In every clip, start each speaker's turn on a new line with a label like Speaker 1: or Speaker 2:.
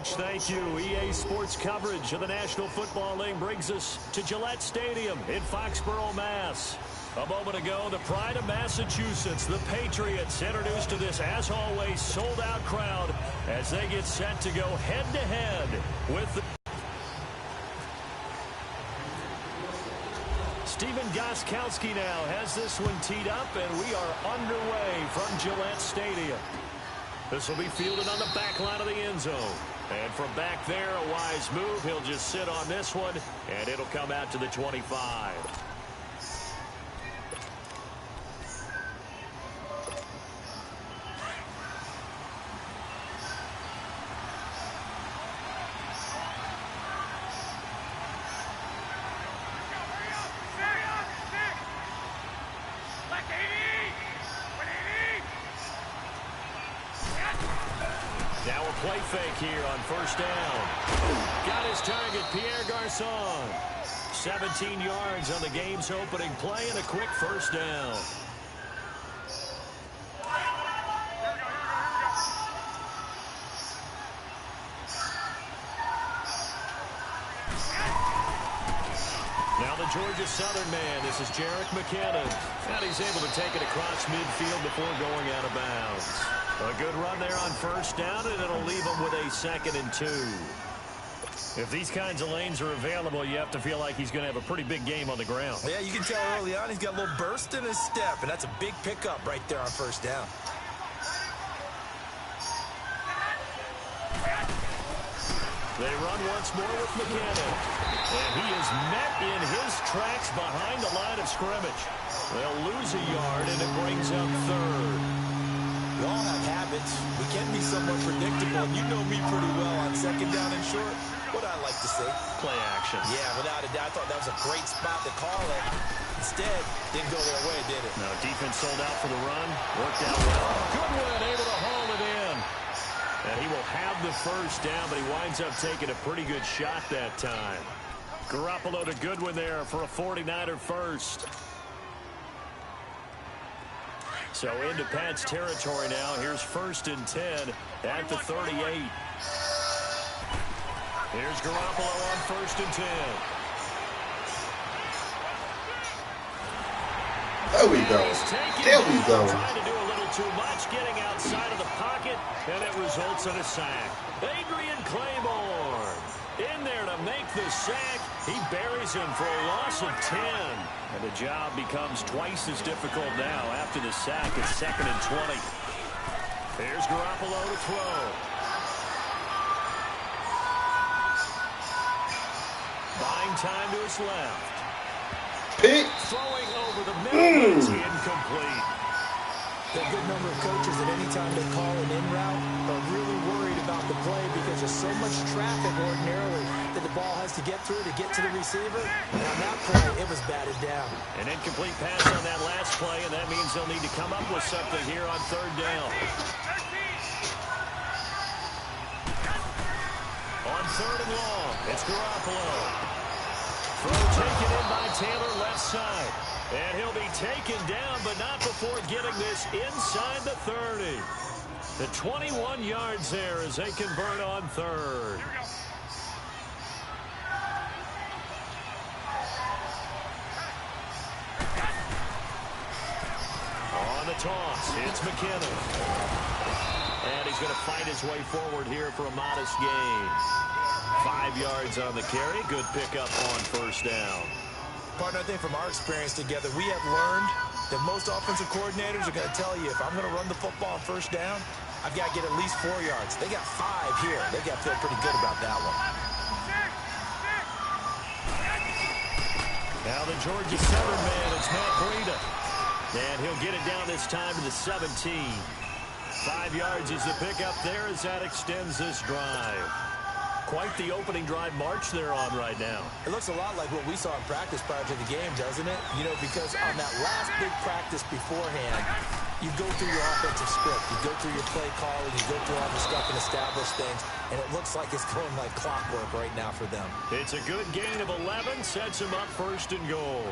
Speaker 1: Coach. Thank you. EA Sports coverage of the National Football League brings us to Gillette Stadium in Foxborough, Mass. A moment ago, the pride of Massachusetts, the Patriots, introduced to this, as always, sold-out crowd as they get set to go head-to-head with the... Stephen Gostkowski now has this one teed up, and we are underway from Gillette Stadium. This will be fielded on the back line of the end zone. And from back there, a wise move. He'll just sit on this one, and it'll come out to the 25. Now a play fake here on first down. Got his target, Pierre Garçon. 17 yards on the game's opening play and a quick first down. Now the Georgia Southern man, this is Jerick McKinnon. And he's able to take it across midfield before going out of bounds. A good run there on first down, and it'll leave him with a 2nd and 2. If these kinds of lanes are available, you have to feel like he's going to have a pretty big game on the ground.
Speaker 2: Yeah, you can tell early on he's got a little burst in his step, and that's a big pickup right there on first down.
Speaker 1: They run once more with McKinnon. And he is met in his tracks behind the line of scrimmage. They'll lose a yard, and it brings up 3rd.
Speaker 2: We all have habits. We can be somewhat predictable. You know me pretty well on 2nd down and short. What I like to say?
Speaker 1: Play action.
Speaker 2: Yeah, without a doubt. I thought that was a great spot to call it. Instead, didn't go their way, did it?
Speaker 1: No, defense sold out for the run. Worked out well. Goodwin able to haul it in. And he will have the first down, but he winds up taking a pretty good shot that time. Garoppolo to Goodwin there for a 49er first. So into Pat's territory now. Here's 1st and 10 at the 38. Here's Garoppolo on 1st and 10.
Speaker 3: There we go. There we go.
Speaker 1: Trying to do a little too much, getting outside of the pocket, and it results in a sack. Adrian Claiborne in there to make the sack. He buries him for a loss of 10. And the job becomes twice as difficult now after the sack. It's 2nd and 20. Here's Garoppolo to throw. Buying time to his left.
Speaker 3: Pick.
Speaker 1: Throwing over the middle. It's incomplete.
Speaker 2: A good number of coaches at any time they call an in route are really worried about the play because there's so much traffic ordinarily that the ball has to get through to get to the receiver. And on that play, it was batted down. An incomplete pass on that last play, and that means they'll need to come up with something here on 3rd down. On 3rd and long, it's Garoppolo. Throw taken in by Taylor left side. And he'll be taken down, but not before getting this inside the 30. The 21 yards there as they convert on 3rd. On the toss, it's McKinnon. And he's going to fight his way forward here for a modest gain. 5 yards on the carry. Good pickup on first down. Partner, I think from our experience together, we have learned that most offensive coordinators are going to tell you if I'm going to run the football on first down, I've got to get at least 4 yards. They got 5 here. They got to feel pretty good about that one.
Speaker 1: Now the Georgia Southern man, it's Matt Breida. And he'll get it down this time to the 17. 5 yards is the pickup there as that extends this drive. Quite the opening drive march they're on right now.
Speaker 2: It looks a lot like what we saw in practice prior to the game, doesn't it? You know, because on that last big practice beforehand, you go through your offensive script, you go through your play calling, you go through all the stuff and establish things, and it looks like it's going like clockwork right now for them.
Speaker 1: It's a good gain of 11, sets them up 1st and goal.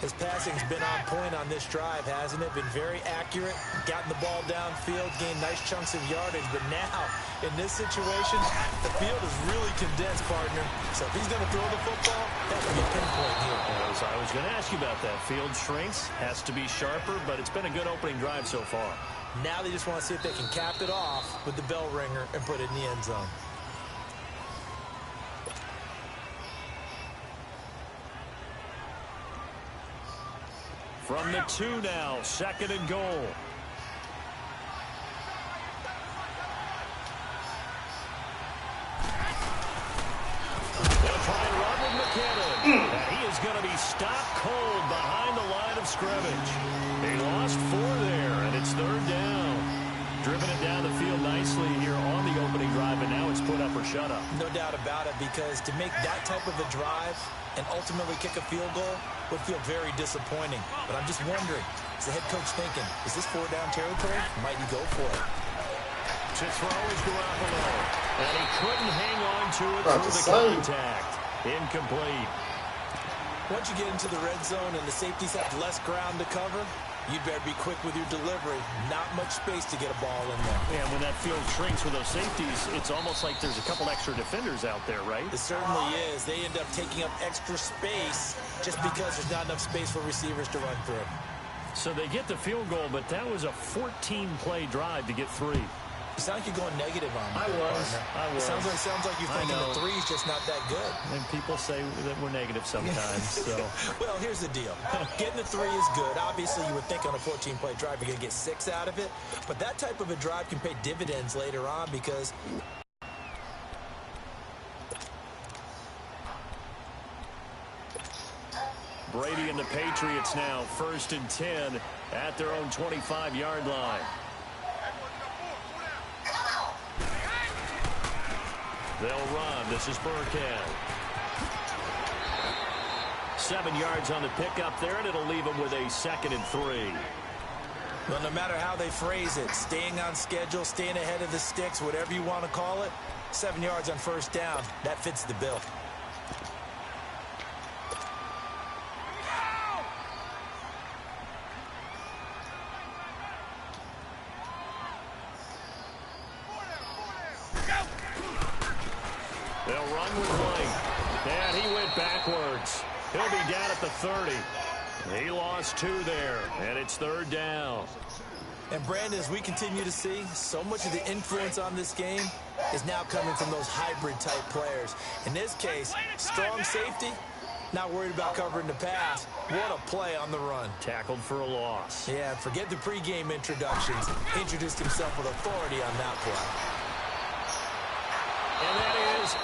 Speaker 4: His passing's been on point on this drive, hasn't it? Been very accurate, gotten the ball downfield, gained nice chunks of yardage. But now, in this situation, the field is really condensed, partner. So if he's going to throw the football, that would be a pinpoint here.
Speaker 1: I was going to ask you about that. Field shrinks, has to be sharper, but it's been a good opening drive so far.
Speaker 4: Now they just want to see if they can cap it off with the bell ringer and put it in the end zone.
Speaker 1: From the 2 now, 2nd and goal. They'll try and run with McKinnon. And he is going to be stopped cold behind the line of scrimmage. They lost 4 there, and it's 3rd down. Driven it down the field nicely here on the opening drive, and now it's put up or shut up.
Speaker 4: No doubt about it, because to make that type of a drive and ultimately kick a field goal would feel very disappointing. But I'm just wondering, is the head coach thinking, is this 4-down territory? Might he go for it?
Speaker 1: To throw is Garoppolo, and he couldn't hang on to it through the contact. Incomplete.
Speaker 4: Once you get into the red zone and the safeties have less ground to cover, you better be quick with your delivery. Not much space to get a ball in there.
Speaker 1: Yeah, when that field shrinks with those safeties, it's almost like there's a couple extra defenders out there, right?
Speaker 4: It certainly is. They end up taking up extra space just because there's not enough space for receivers to run through.
Speaker 1: So they get the field goal, but that was a 14-play drive to get 3.
Speaker 4: You sound like you're going negative on me.
Speaker 1: I was.
Speaker 4: It sounds like you're thinking the 3's just not that good.
Speaker 1: And people say that we're negative sometimes. So.
Speaker 4: Well, here's the deal. Getting the 3 is good. Obviously, you would think on a 14-play drive you're going to get 6 out of it. But that type of a drive can pay dividends later on because...
Speaker 1: Brady and the Patriots now 1st and 10 at their own 25-yard line. They'll run. This is Burkhead. 7 yards on the pickup there, and it'll leave them with a 2nd and 3.
Speaker 4: Well, no matter how they phrase it, staying on schedule, staying ahead of the sticks, whatever you want to call it, 7 yards on 1st down, that fits the bill.
Speaker 1: They'll run with White. And he went backwards. He'll be down at the 30. He lost 2 there, and it's 3rd down.
Speaker 4: And, Brandon, as we continue to see, so much of the influence on this game is now coming from those hybrid-type players. In this case, strong safety, not worried about covering the pass. What a play on the run.
Speaker 1: Tackled for a loss.
Speaker 4: Yeah, forget the pregame introductions. Introduced himself with authority on that play.
Speaker 1: And that is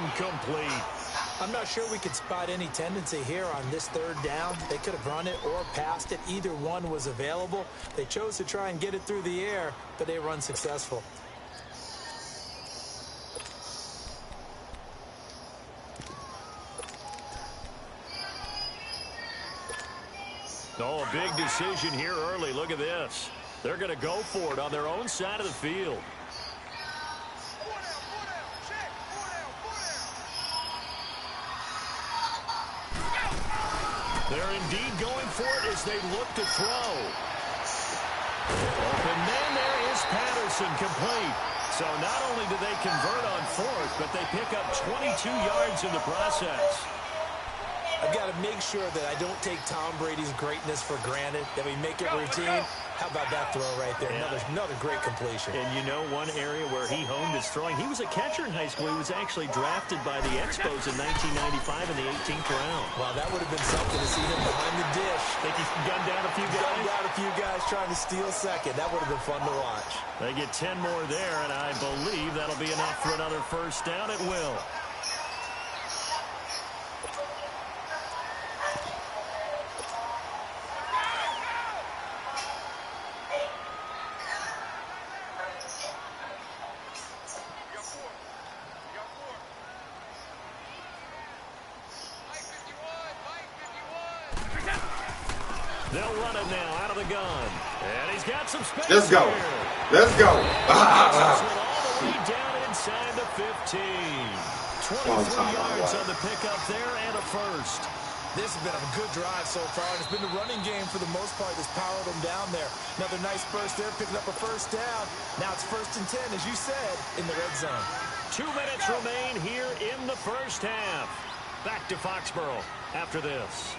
Speaker 1: incomplete.
Speaker 4: I'm not sure we could spot any tendency here on this 3rd down. They could have run it or passed it. Either one was available. They chose to try and get it through the air, but they were unsuccessful.
Speaker 1: Oh, a big decision here early. Look at this. They're going to go for it on their own side of the field. They're indeed going for it as they look to throw. Open man there is Patterson, complete. So not only do they convert on 4th, but they pick up 22 yards in the process.
Speaker 4: I've got to make sure that I don't take Tom Brady's greatness for granted, that we make it routine. How about that throw right there? Yeah. Another great completion.
Speaker 1: And you know one area where he honed his throwing? He was a catcher in high school. He was actually drafted by the Expos in 1995 in the 18th round.
Speaker 4: Wow, that would have been something to see him behind the dish.
Speaker 1: Think he's gunned down a few guys?
Speaker 4: Gunned down a few guys trying to steal second. That would have been fun to watch.
Speaker 1: They get 10 more there, and I believe that'll be enough for another 1st down. It will. They'll run it now out of the gun. And he's got some space.
Speaker 3: Let's go.
Speaker 1: Here.
Speaker 3: Let's go.
Speaker 1: All the way down inside the 15. 23 yards on the pickup there and a 1st.
Speaker 4: This has been a good drive so far, and it's been the running game for the most part that's powered them down there. Another nice burst there, picking up a first down. Now it's 1st and 10, as you said, in the red zone.
Speaker 1: 2 minutes remain here in the first half. Back to Foxborough after this.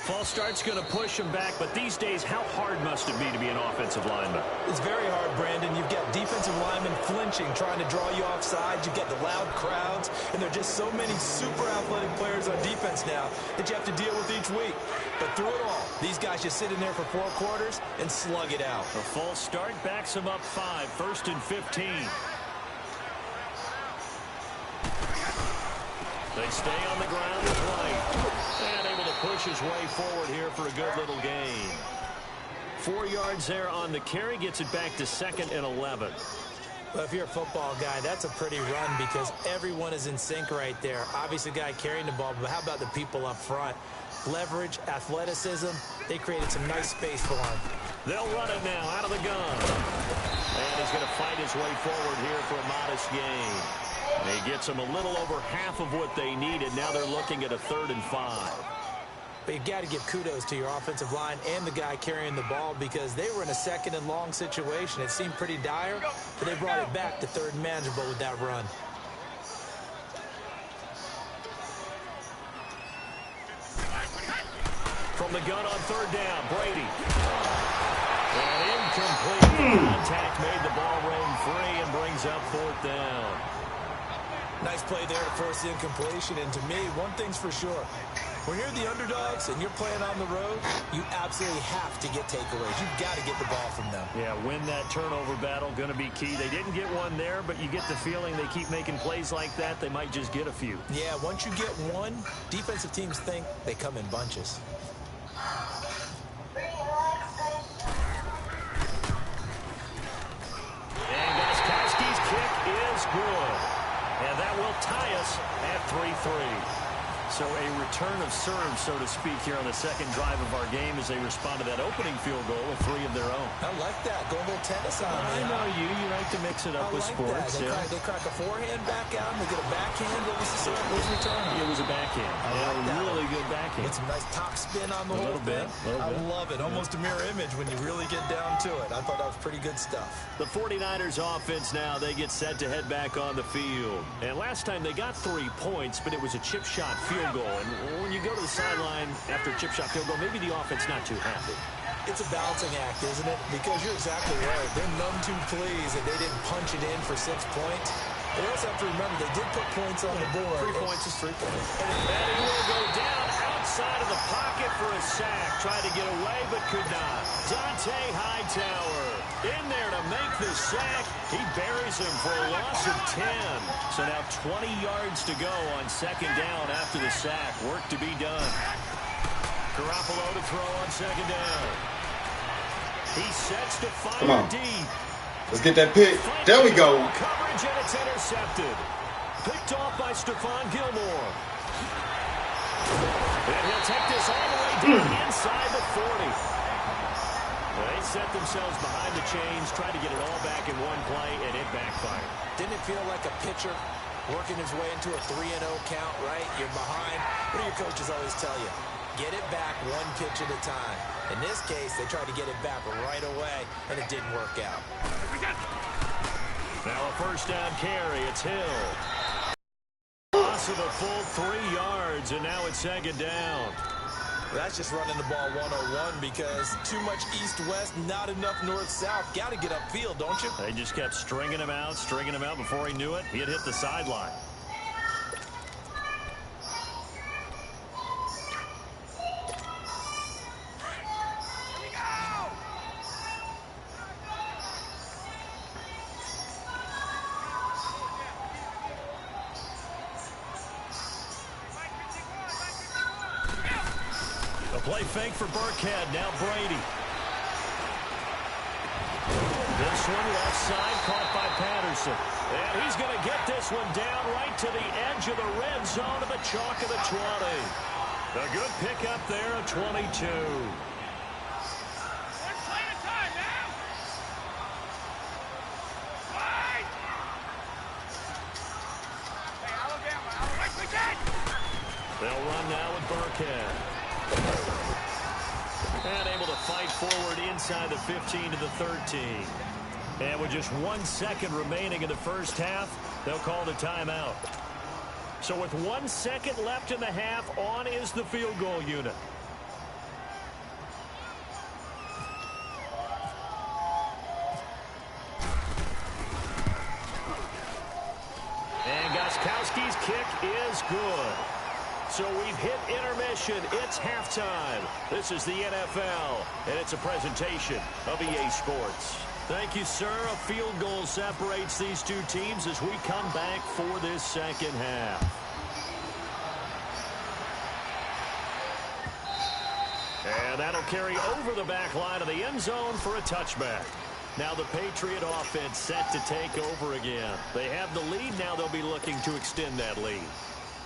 Speaker 1: False start's going to push him back, but these days, how hard must it be to be an offensive lineman?
Speaker 4: It's very hard, Brandon. You've got defensive linemen flinching, trying to draw you offside. You've got the loud crowds, and there are just so many super athletic players on defense now that you have to deal with each week. But through it all, these guys just sit in there for 4 quarters and slug it out.
Speaker 1: A false start backs him up 5, 1st and 15. They stay on the ground with White. And able to push his way forward here for a good little gain. 4 yards there on the carry. Gets it back to 2nd and 11.
Speaker 4: Well, if you're a football guy, that's a pretty run because everyone is in sync right there. Obviously, the guy carrying the ball, but how about the people up front? Leverage, athleticism, they created some nice space for him.
Speaker 1: They'll run it now out of the gun. And he's going to fight his way forward here for a modest gain. He gets them a little over half of what they needed. Now they're looking at a 3rd and 5.
Speaker 4: But you've got to give kudos to your offensive line and the guy carrying the ball because they were in a 2nd and long situation. It seemed pretty dire, but they brought it back to 3rd and manageable with that run.
Speaker 1: From the gun on 3rd down, Brady. And incomplete. Contact made the ball roam free and brings up 4th down.
Speaker 4: Nice play there to force the incompletion. And to me, one thing's for sure. When you're the underdogs and you're playing on the road, you absolutely have to get takeaways. You've got to get the ball from them.
Speaker 1: Yeah, win that turnover battle, going to be key. They didn't get one there, but you get the feeling they keep making plays like that, they might just get a few.
Speaker 4: Yeah, once you get one, defensive teams think they come in bunches.
Speaker 1: And Gostkowski's kick is good. And that will tie us at 3-3. So a return of serve, so to speak, here on the 2nd drive of our game as they respond to that opening field goal of 3 of their own.
Speaker 4: I like that. Go a little tennis on me.
Speaker 1: I know you. You like to mix it up with sports.
Speaker 4: They crack a forehand back out and they get a backhand. What was the return?
Speaker 1: It was a backhand. A really good backhand.
Speaker 4: With some nice top spin on the whole thing. I love it. Almost a mirror image when you really get down to it. I thought that was pretty good stuff.
Speaker 1: The 49ers offense now, they get set to head back on the field. And last time they got 3 points, but it was a chip shot field goal. And when you go to the sideline after a chip shot field goal, maybe the offense not too happy.
Speaker 4: It's a balancing act, isn't it? Because you're exactly right. They're none too pleased that they didn't punch it in for 6 points. They also have to remember they did put points on the board.
Speaker 1: 3 points is 3 points. And he will go down outside of the pocket for a sack. Tried to get away, but could not. Dante Hightower in there to make the sack. He buries him for a loss of 10. So now 20 yards to go on 2nd down after the sack. Work to be done. Garoppolo to throw on 2nd down. He sets to fire deep.
Speaker 3: Let's get that pick. There we go.
Speaker 1: Coverage, and it's intercepted. Picked off by Stephon Gilmore. And he'll take this all the way down inside the 40. They set themselves behind the chains, tried to get it all back in one play, and it backfired.
Speaker 4: Didn't it feel like a pitcher working his way into a 3-0 count, right? You're behind. What do your coaches always tell you? Get it back 1 pitch at a time. In this case, they tried to get it back right away, and it didn't work out.
Speaker 1: Now a 1st down carry. It's Hill. Loss of a full 3 yards, and now it's 2nd down.
Speaker 4: That's just running the ball 101 because too much east-west, not enough north-south. Got to get upfield, don't you?
Speaker 1: They just kept stringing him out before he knew it. He had hit the sideline. Play fake for Burkhead. Now Brady. This one left side caught by Patterson. And he's going to get this one down right to the edge of the red zone of the chalk of the 20. A good pickup there of 22. They'll run now with Burkhead. And able to fight forward inside the 15 to the 13. And with just 1 second remaining in the first half, they'll call the timeout. So with 1 second left in the half, on is the field goal unit. And Gostkowski's kick is good. So we've hit intermission. It's halftime. This is the NFL, and it's a presentation of EA Sports. Thank you, sir. A field goal separates these two teams as we come back for this second half. And that'll carry over the back line of the end zone for a touchback. Now the Patriot offense set to take over again. They have the lead. Now they'll be looking to extend that lead.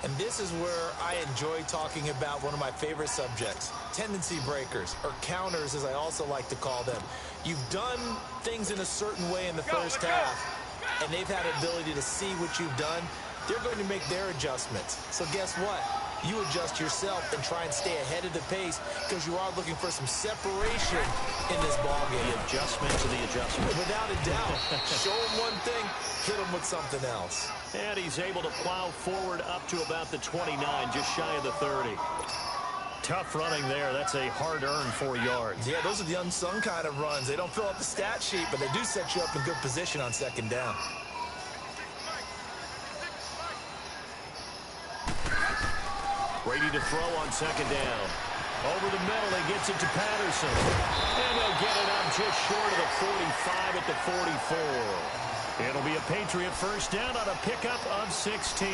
Speaker 4: And this is where I enjoy talking about one of my favorite subjects, tendency breakers, or counters as I also like to call them. You've done things in a certain way in the first half, and they've had the ability to see what you've done. They're going to make their adjustments. So guess what? You adjust yourself and try and stay ahead of the pace because you are looking for some separation in this ballgame.
Speaker 1: The adjustment to the adjustment.
Speaker 4: Without a doubt. Show them one thing, hit them with something else.
Speaker 1: And he's able to plow forward up to about the 29, just shy of the 30. Tough running there. That's a hard-earned 4 yards.
Speaker 4: Yeah, those are the unsung kind of runs. They don't fill up the stat sheet, but they do set you up in good position on second down.
Speaker 1: Ready to throw on second down. Over the middle, he gets it to Patterson. And they'll get it up just short of the 45 at the 44. It'll be a Patriot first down on a pickup of 16.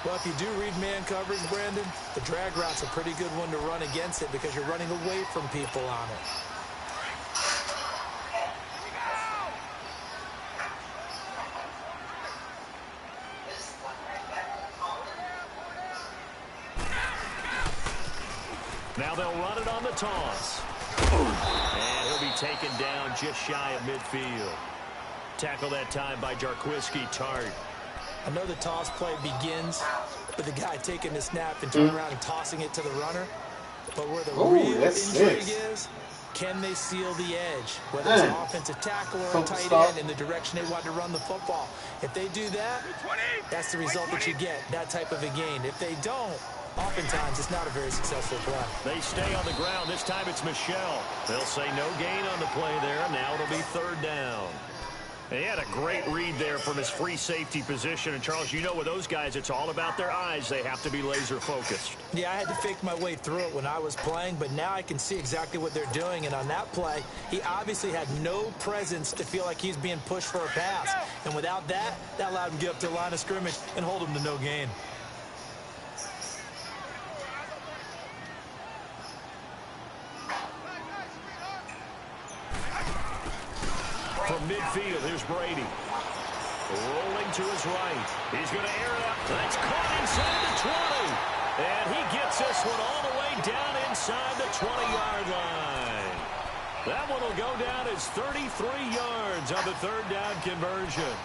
Speaker 4: Well, if you do read man coverage, Brandon, the drag route's a pretty good one to run against it because you're running away from people on it.
Speaker 1: Now they'll run it on the toss. And he'll be taken down just shy of midfield. Tackle that time by Jarquiski Tart.
Speaker 4: I know the toss play begins with the guy taking the snap and turning around and tossing it to the runner. But where the real intrigue is, can they seal the edge? Whether it's an offensive tackle or a tight end in the direction they want to run the football. If they do that, that's the result that you get, that type of a gain. If they don't, oftentimes it's not a very successful play.
Speaker 1: They stay on the ground. This time it's Michelle. They'll say no gain on the play there. Now it'll be third down. He had a great read there from his free safety position. And, Charles, you know with those guys, it's all about their eyes. They have to be laser-focused.
Speaker 4: Yeah, I had to fake my way through it when I was playing, but now I can see exactly what they're doing. And on that play, he obviously had no presence to feel like he's being pushed for a pass. And without that, that allowed him to get up to the line of scrimmage and hold him to no gain.
Speaker 1: From midfield, here's Brady. Rolling to his right. He's going to air it up. That's caught inside the 20. And he gets this one all the way down inside the 20-yard line. That one will go down as 33 yards on the third down conversion.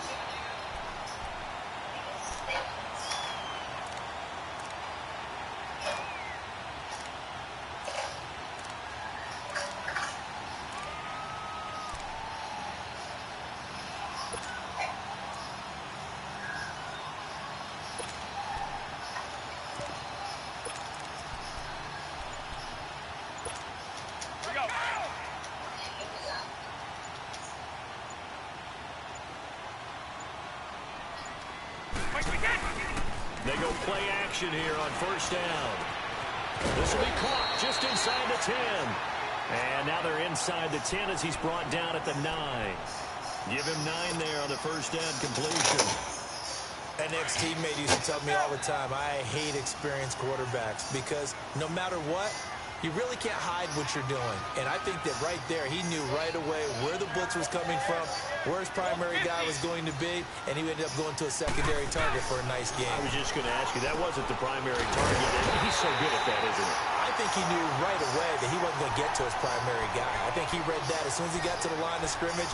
Speaker 1: They go play action here on first down. This will be caught just inside the 10. And now they're inside the 10 as he's brought down at the 9. Give him 9 there on the first down completion.
Speaker 4: An ex-teammate used to tell me all the time, I hate experienced quarterbacks because no matter what, You really can't hide what you're doing. And I think that right there, he knew right away where the blitz was coming from, where his primary guy was going to be, and he ended up going to a secondary target for a nice game.
Speaker 2: I was just going to ask you, that wasn't the primary target. He's so good at that, isn't he?
Speaker 4: I think he knew right away that he wasn't going to get to his primary guy. I think he read that as soon as he got to the line of scrimmage,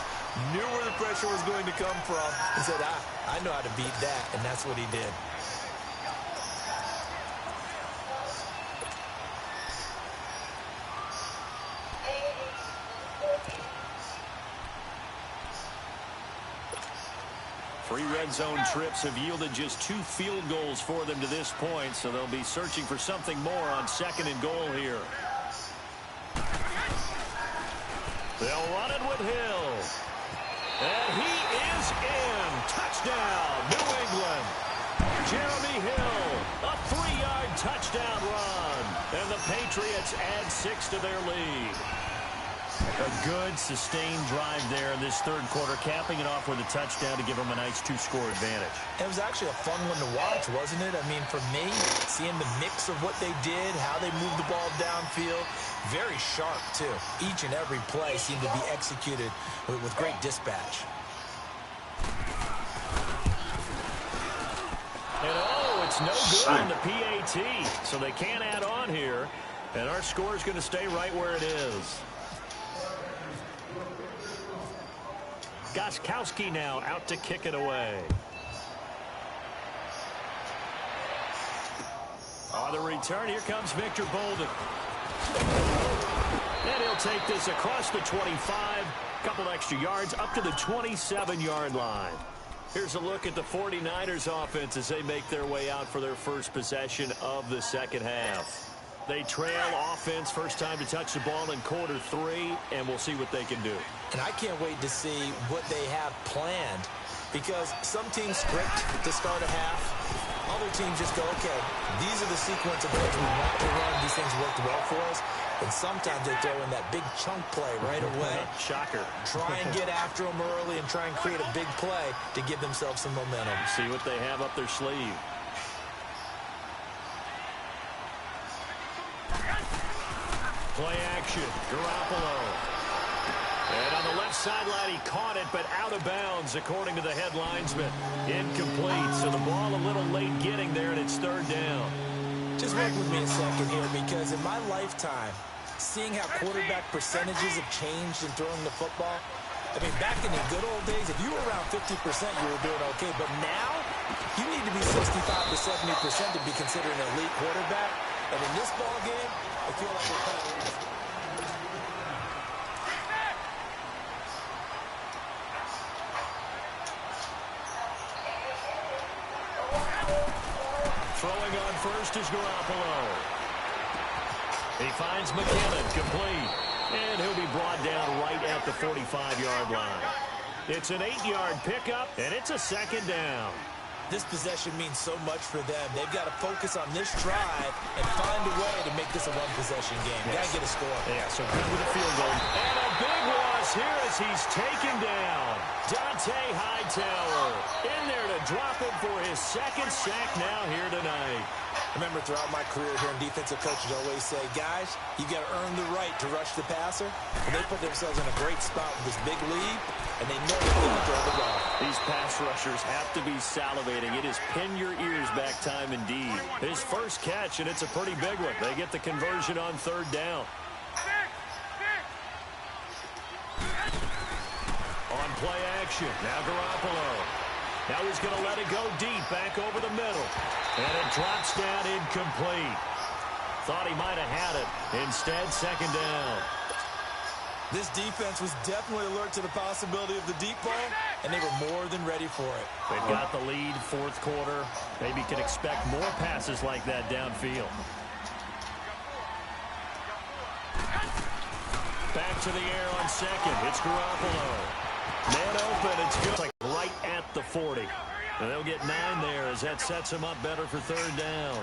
Speaker 4: knew where the pressure was going to come from, and said, I know how to beat that, and that's what he did.
Speaker 2: Three red zone trips have yielded just 2 field goals for them to this point, so they'll be searching for something more on 2nd and goal here. They'll run it with Hill. And he is in. Touchdown, New England. Jeremy Hill, a 3-yard touchdown run. And the Patriots add 6 to their lead. A good, sustained drive there in this third quarter, capping it off with a touchdown to give them a nice 2-score advantage.
Speaker 4: It was actually a fun one to watch, wasn't it? I mean, for me, seeing the mix of what they did, how they moved the ball downfield, very sharp, too. Each and every play seemed to be executed with great dispatch.
Speaker 2: And it's no good on the PAT, so they can't add on here. And our score is going to stay right where it is. Gostkowski now out to kick it away. On the return, here comes Victor Bolden. And he'll take this across the 25. Couple extra yards up to the 27-yard line. Here's a look at the 49ers offense as they make their way out for their first possession of the second half. They trail offense, first time to touch the ball in quarter 3, and we'll see what they can do.
Speaker 4: And I can't wait to see what they have planned, because some teams script to start a half. Other teams just go, okay, these are the sequence of plays we want to run. These things worked well for us. And sometimes they throw in that big chunk play right away.
Speaker 2: Shocker.
Speaker 4: Try and get after them early and try and create a big play to give themselves some momentum.
Speaker 2: See what they have up their sleeve. Play action, Garoppolo. And on the left sideline, he caught it, but out of bounds, according to the head linesman. Incomplete, so the ball a little late getting there, and it's third down.
Speaker 4: Just work with me a second here, because in my lifetime, seeing how quarterback percentages have changed in throwing the football, I mean, back in the good old days, if you were around 50%, you were doing okay. But now, you need to be 65 to 70% to be considered an elite quarterback. And in this ball game, I feel like we're kind of...
Speaker 2: Throwing on first is Garoppolo. He finds McKinnon, complete. And he'll be brought down right at the 45-yard line. It's an 8-yard pickup, and it's a second down.
Speaker 4: This possession means so much for them. They've got to focus on this drive and find a way to make this a one-possession game. Got to get a score.
Speaker 2: Yeah, so good with a field goal. And a big loss here as he's taken down. Dante Hightower in there to drop him for his second sack now here tonight.
Speaker 4: Remember, throughout my career here, defensive coaches always say, guys, you got to earn the right to rush the passer. And they put themselves in a great spot with this big lead, and they know they're going to throw the ball.
Speaker 2: These pass rushers have to be salivating. It is pin your ears back time indeed. His first catch, and it's a pretty big one. They get the conversion on third down. On play action, now Garoppolo. Now he's going to let it go deep, back over the middle. And it drops down incomplete. Thought he might have had it. Instead, second down.
Speaker 4: This defense was definitely alert to the possibility of the deep ball, and they were more than ready for it.
Speaker 2: They've got the lead, fourth quarter. Maybe can expect more passes like that downfield. Back to the air on second. It's Garoppolo. Man open, it's good. Like right at the 40. And they'll get 9 there as that sets him up better for third down.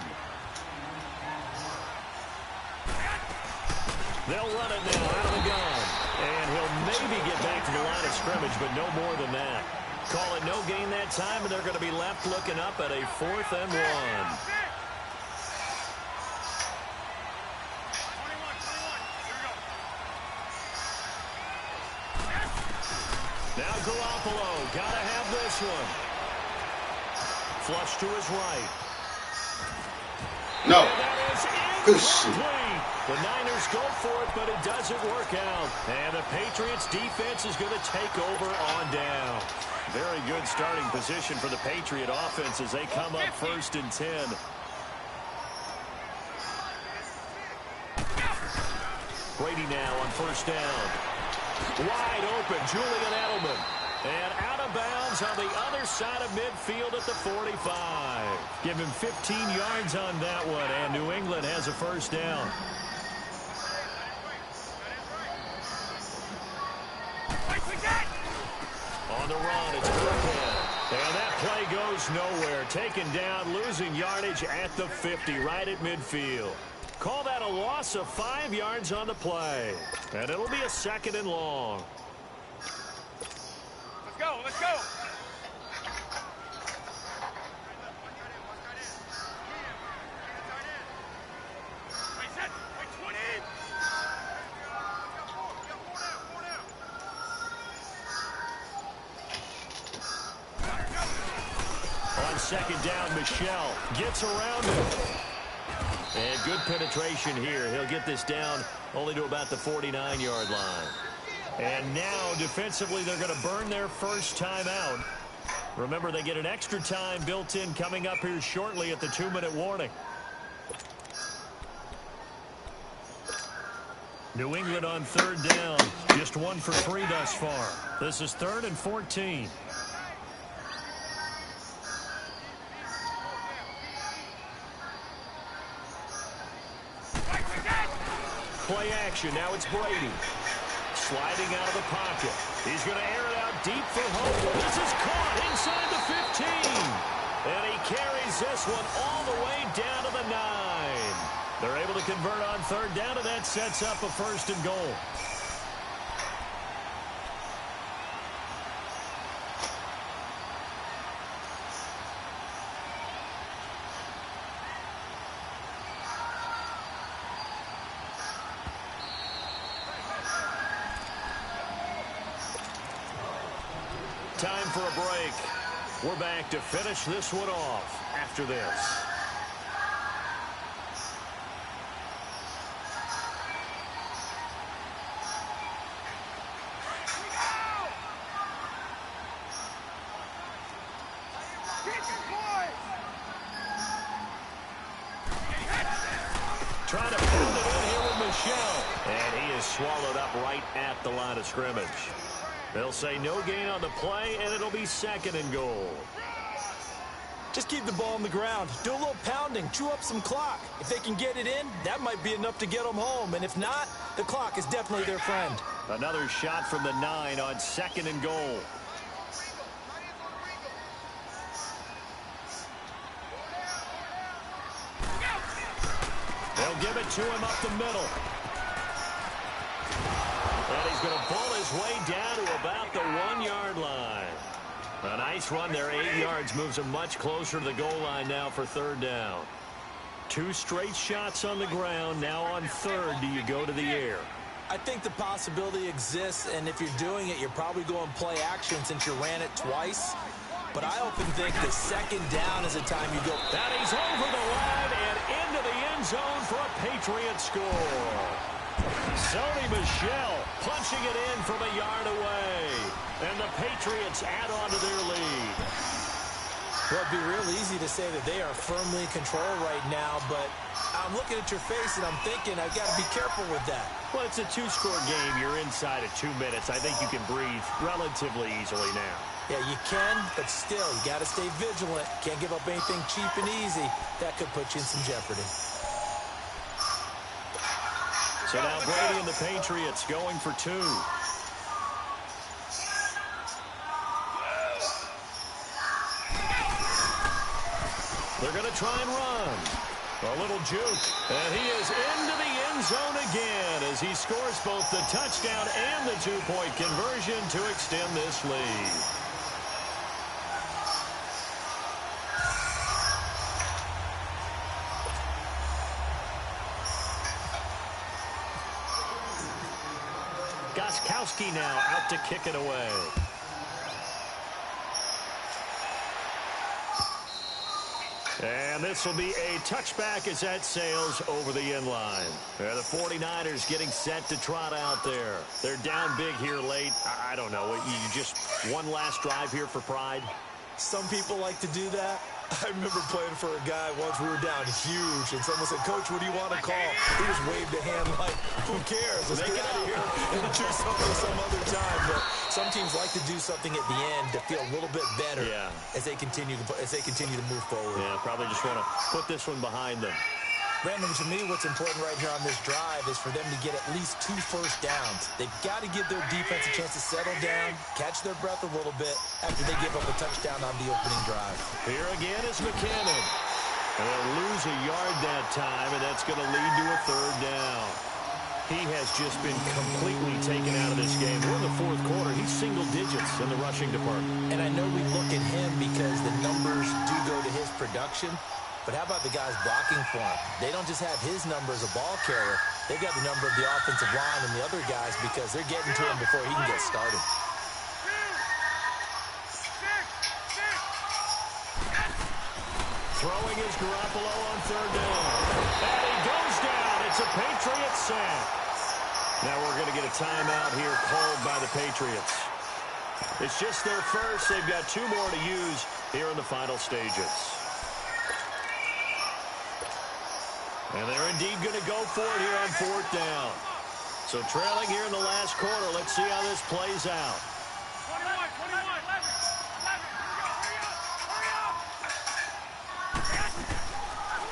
Speaker 2: They'll run it now out of the gun. And he'll maybe get back to the line of scrimmage, but no more than that. Call it no gain that time, and they're going to be left looking up at a 4th and 1.
Speaker 1: Now Garoppolo, gotta have this one. Flush to his right.
Speaker 3: No.
Speaker 1: And that is
Speaker 3: Good shit.
Speaker 1: incomplete. The Niners go for it, but it doesn't work out. And the Patriots defense is going to take over on down. Very good starting position for the Patriot offense as they come up 1st and 10. Brady now on 1st down. Wide open, Julian Edelman. And out of bounds on the other side of midfield at the 45. Give him 15 yards on that one, and New England has a 1st down. On the run, it's Burkhead. And that play goes nowhere. Taken down, losing yardage at the 50, right at midfield. Call that a loss of 5 yards on the play. And it'll be a 2nd and long.
Speaker 5: Let's go.
Speaker 1: On 2nd down, Michelle gets around it. And good penetration here. He'll get this down only to about the 49-yard line. And now, defensively, they're going to burn their 1st time out. Remember, they get an extra time built in coming up here shortly at the 2-minute warning. New England on 3rd down. Just 1 for 3 thus far. This is 3rd and 14. Play action. Now it's Brady. Sliding out of the pocket. He's going to air it out deep for Hope. This is caught inside the 15. And he carries this one all the way down to the 9. They're able to convert on 3rd down, and that sets up a 1st and goal. Time for a break. We're back to finish this one off after this. Trying to pound it in here with Michelle. And he is swallowed up right at the line of scrimmage. They'll say no gain on the play, and it'll be 2nd and goal.
Speaker 4: Just keep the ball on the ground. Do a little pounding. Chew up some clock. If they can get it in, that might be enough to get them home. And if not, the clock is definitely their friend.
Speaker 1: Another shot from the 9 on 2nd and goal. They'll give it to him up the middle. And he's going to pull his way down to about the 1-yard line. A nice run there, 8 yards, moves him much closer to the goal line now for 3rd down. 2 straight shots on the ground. Now on 3rd, do you go to the air?
Speaker 4: I think the possibility exists, and if you're doing it, you're probably going play action since you ran it twice. But I often think the 2nd down is the time you go.
Speaker 1: And he's over the line and into the end zone for a Patriot score. Sony Michel punching it in from a yard away. And the Patriots add on to their lead.
Speaker 4: Well, it'd be real easy to say that they are firmly in control right now, but I'm looking at your face and I'm thinking I've got to be careful with that.
Speaker 1: Well, it's a 2-score game. You're inside of 2 minutes. I think you can breathe relatively easily now.
Speaker 4: Yeah, you can, but still, you got to stay vigilant. Can't give up anything cheap and easy. That could put you in some jeopardy.
Speaker 1: So now Brady and the Patriots going for 2. They're going to try and run. A little juke. And he is into the end zone again as he scores both the touchdown and the 2-point conversion to extend this lead. Gostkowski now out to kick it away. And this will be a touchback as that sails over the end line. The 49ers getting set to trot out there. They're down big here late. I don't know. You just one last drive here for pride?
Speaker 4: Some people like to do that. I remember playing for a guy once. We were down huge, and someone said, "Coach, what do you want to call?" He just waved a hand like, "Who cares? Let's get out of here and do something some other time." But some teams like to do something at the end to feel a little bit better as they continue to move forward.
Speaker 1: Yeah, probably just want to put this one behind them.
Speaker 4: Brandon, to me, what's important right here on this drive is for them to get at least 2 first downs. They've got to give their defense a chance to settle down, catch their breath a little bit after they give up a touchdown on the opening drive.
Speaker 1: Here again is McKinnon. And they'll lose a yard that time, and that's going to lead to a 3rd down. He has just been completely taken out of this game. We're in the 4th quarter. He's single digits in the rushing department.
Speaker 4: And I know we look at him because the numbers do go to his production. But how about the guys blocking for him? They don't just have his number as a ball carrier. They've got the number of the offensive line and the other guys because they're getting to him before he can get started.
Speaker 1: Throwing is Garoppolo on 3rd down. And he goes down. It's a Patriots sack. Now we're going to get a timeout here called by the Patriots. It's just their first. They've got 2 more to use here in the final stages. And they're indeed going to go for it here on 4th down. So trailing here in the last quarter. Let's see how this plays out.
Speaker 2: 21, 11.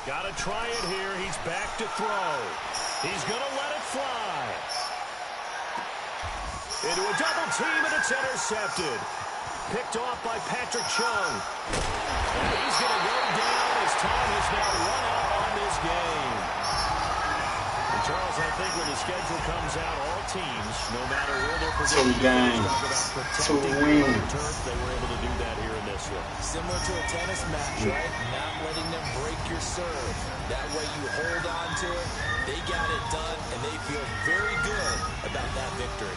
Speaker 1: Got to try it here. He's back to throw. He's going to let it fly. Into a double team, and it's intercepted. Picked off by Patrick Chung. And he's going to go down as time has now run out on this game. And Charles, I think when the schedule comes out, all teams, no matter where they're predicting, talk about protecting their turf. They were able to do that here in this one.
Speaker 4: Similar to a tennis match, right? Not letting them break your serve. That way you hold on to it. They got it done, and they feel very good about that victory.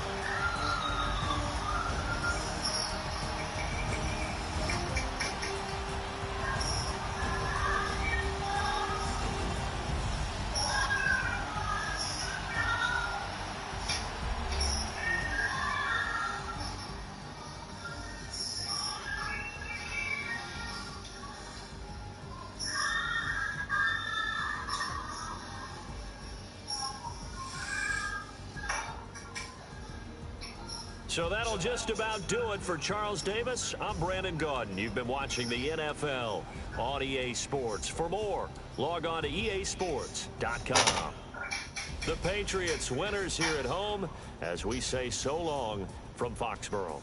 Speaker 1: So that'll just about do it for Charles Davis. I'm Brandon Gaudin. You've been watching the NFL on EA Sports. For more, log on to easports.com. The Patriots winners here at home as we say so long from Foxborough.